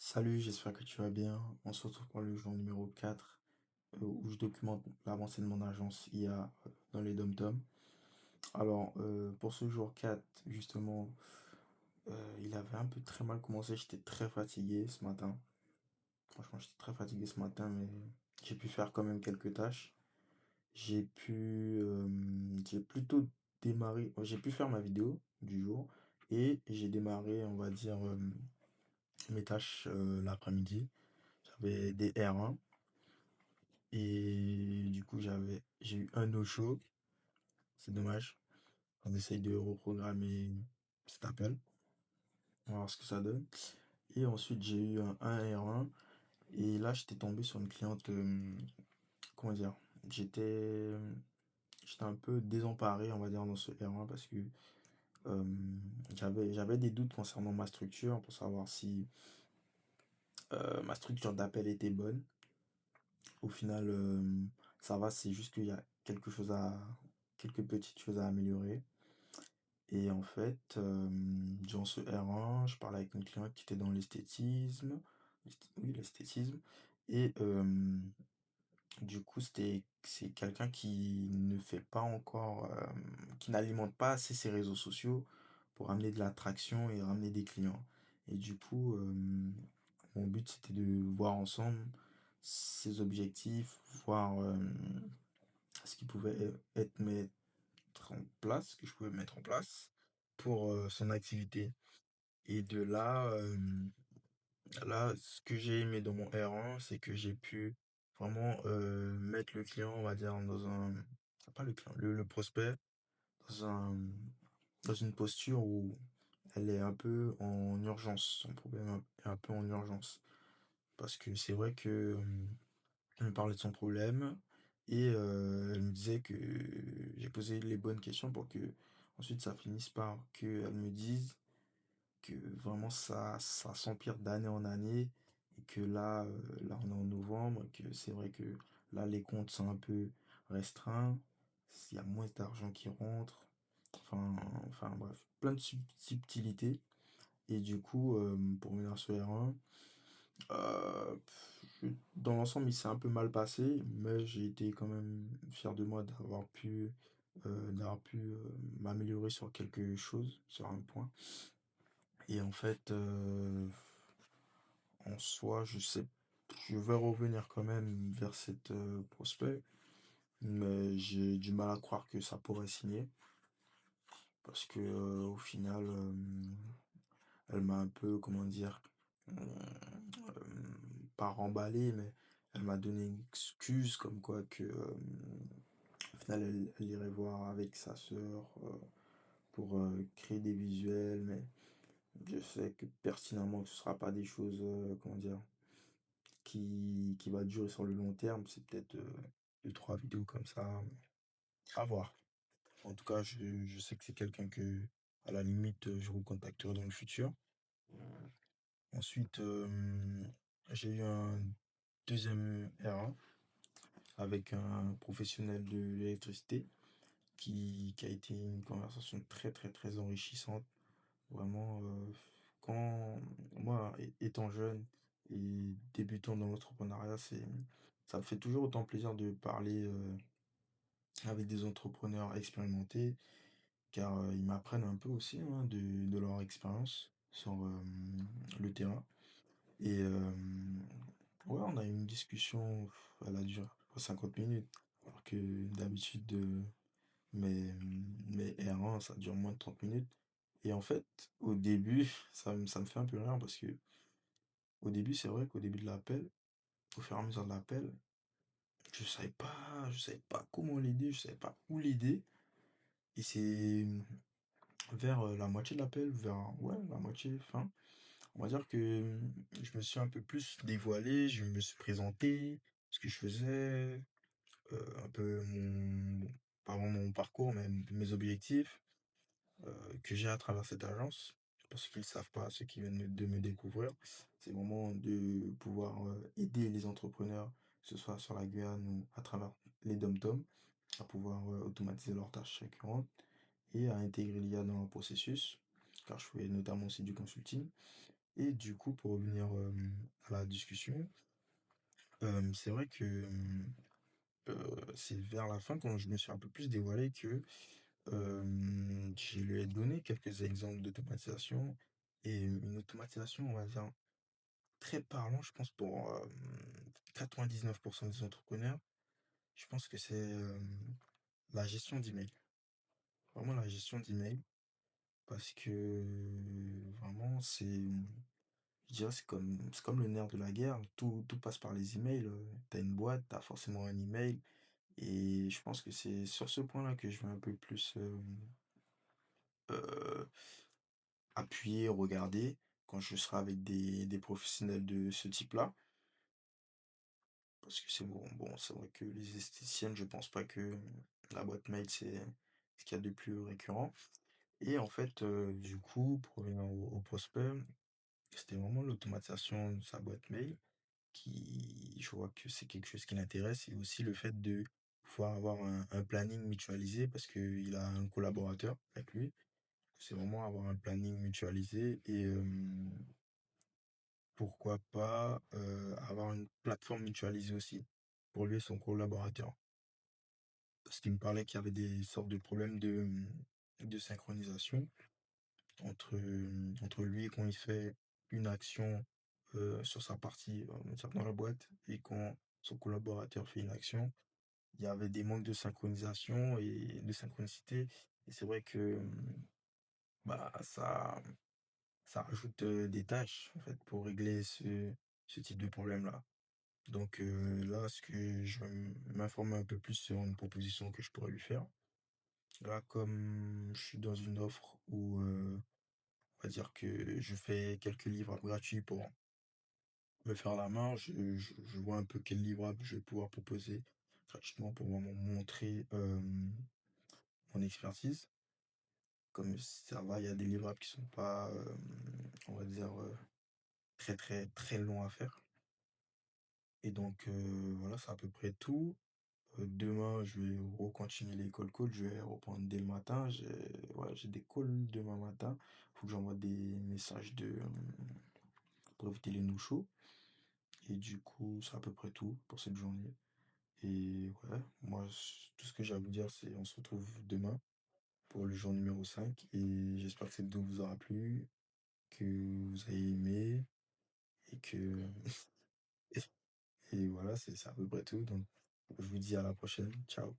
Salut, j'espère que tu vas bien. On se retrouve pour le jour numéro 4 où je documente l'avancée de mon agence IA dans les dom-toms. Alors, pour ce jour 4 justement, il avait un peu très mal commencé. J'étais très fatigué ce matin. Franchement, j'étais très fatigué ce matin, mais j'ai pu faire quand même quelques tâches. J'ai pu, j'ai plutôt démarré, j'ai pu faire ma vidéo du jour et j'ai démarré, on va dire, mes tâches l'après-midi. J'avais des R1. Et du coup, j'ai eu un no-show. C'est dommage. On essaye de reprogrammer cet appel. On va voir ce que ça donne. Et ensuite, j'ai eu un R1. Et là, j'étais tombé sur une cliente. Comment dire? J'étais, j'étais un peu désemparé, on va dire, dans ce R1 parce que euh, j'avais des doutes concernant ma structure pour savoir si ma structure d'appel était bonne. Au final, ça va, c'est juste qu'il y a quelques petites choses à améliorer. Et en fait, durant ce R1, je parlais avec une cliente qui était dans l'esthétisme. Oui, l'esthétisme. Et du coup, c'est quelqu'un qui ne fait pas encore, qui n'alimente pas assez ses réseaux sociaux pour amener de l'attraction et ramener des clients. Et du coup, mon but, c'était de voir ensemble ses objectifs, voir ce qui pouvait être mettre en place, ce que je pouvais mettre en place pour son activité. Et de là, là, ce que j'ai aimé dans mon R1, c'est que j'ai pu vraiment mettre le client, on va dire, dans un, pas le client, le prospect, dans un, dans une posture où elle est un peu en urgence, son problème est un peu en urgence. Parce que c'est vrai que elle me parlait de son problème et elle me disait que j'ai posé les bonnes questions pour que ensuite ça finisse par qu'elle me dise que vraiment ça s'empire d'année en année et que là, là on est en novembre et que c'est vrai que là les comptes sont un peu restreints, il y a moins d'argent qui rentre, enfin, enfin bref, plein de subtilités. Et du coup, pour venir sur R1, euh, dans l'ensemble il s'est un peu mal passé, mais j'ai été quand même fier de moi d'avoir pu m'améliorer sur quelque chose, sur un point. Et en fait, en soi, je vais revenir quand même vers cette prospect, mais j'ai du mal à croire que ça pourrait signer parce que au final, elle m'a un peu, comment dire, pas remballé, mais elle m'a donné une excuse comme quoi que au final, elle irait voir avec sa sœur pour créer des visuels, mais je sais que pertinemment que ce sera pas des choses, comment dire, qui va durer sur le long terme. C'est peut-être deux, trois vidéos comme ça. À voir. En tout cas, je sais que c'est quelqu'un que, à la limite, je recontacterai dans le futur. Ensuite, j'ai eu un deuxième R1 avec un professionnel de l'électricité qui a été une conversation très, très, très enrichissante. Vraiment, quand moi, étant jeune et débutant dans l'entrepreneuriat, ça me fait toujours autant plaisir de parler avec des entrepreneurs expérimentés, car ils m'apprennent un peu aussi hein, de leur expérience sur le terrain. Et ouais, on a eu une discussion, elle a duré 50 minutes, alors que d'habitude, mes, mes R1, ça dure moins de 30 minutes. Et en fait, au début, ça me fait un peu rire parce que au début, c'est vrai qu'au début de l'appel, au fur et à mesure de l'appel, je savais pas comment l'aider, je savais pas où l'aider. Et c'est vers la moitié de l'appel, vers, ouais, la moitié, fin. On va dire que je me suis un peu plus dévoilé, je me suis présenté, ce que je faisais, un peu pas vraiment mon parcours, mais mes objectifs que j'ai à travers cette agence. Parce qu'ils ne savent pas, ceux qui viennent de me découvrir, c'est vraiment de pouvoir aider les entrepreneurs, que ce soit sur la Guyane ou à travers les dom-toms, à pouvoir automatiser leurs tâches récurrentes et à intégrer l'IA dans le processus, car je fais notamment aussi du consulting. Et du coup, pour revenir à la discussion, c'est vrai que c'est vers la fin quand je me suis un peu plus dévoilé que je lui ai donné quelques exemples d'automatisation et une automatisation, on va dire, très parlant, je pense, pour 99% des entrepreneurs. Je pense que c'est la gestion d'email. Vraiment la gestion d'email. Parce que vraiment, je dirais, c'est comme le nerf de la guerre. Tout passe par les emails. T'as une boîte, t'as forcément un email. Et je pense que c'est sur ce point-là que je vais un peu plus euh, appuyer, regarder quand je serai avec des professionnels de ce type-là. Parce que c'est bon, c'est vrai que les esthéticiennes, je pense pas que la boîte mail, c'est ce qu'il y a de plus récurrent. Et en fait, du coup, pour revenir au prospect, c'était vraiment l'automatisation de sa boîte mail je vois que c'est quelque chose qui l'intéresse et aussi le fait de pouvoir avoir un planning mutualisé parce qu'il a un collaborateur avec lui. C'est vraiment avoir un planning mutualisé et pourquoi pas avoir une plateforme mutualisée aussi pour lui et son collaborateur. Parce qu'il me parlait qu'il y avait des sortes de problèmes de synchronisation entre lui quand il fait une action sur sa partie on va dire dans la boîte et quand son collaborateur fait une action, il y avait des manques de synchronisation et de synchronicité. Et c'est vrai que bah, ça rajoute des tâches en fait pour régler ce type de problème-là. Donc là, ce que je vais m'informer un peu plus sur une proposition que je pourrais lui faire. Là, comme je suis dans une offre où on va dire que je fais quelques livrables gratuits pour me faire la main, je vois un peu quel livrable je vais pouvoir proposer gratuitement pour vraiment montrer mon expertise. Comme ça va, il y a des livrables qui sont pas, on va dire, très très très longs à faire. Et donc voilà, c'est à peu près tout. Demain, je vais recontinuer les call. Je vais reprendre dès le matin. J'ai des calls demain matin. Faut que j'envoie des messages pour éviter les no-shows. Et du coup, c'est à peu près tout pour cette journée. Et ouais, moi, tout ce que j'ai à vous dire, c'est on se retrouve demain pour le jour numéro 5. Et j'espère que cette vidéo vous aura plu, que vous avez aimé et que... Et voilà, c'est à peu près tout. Donc, je vous dis à la prochaine. Ciao.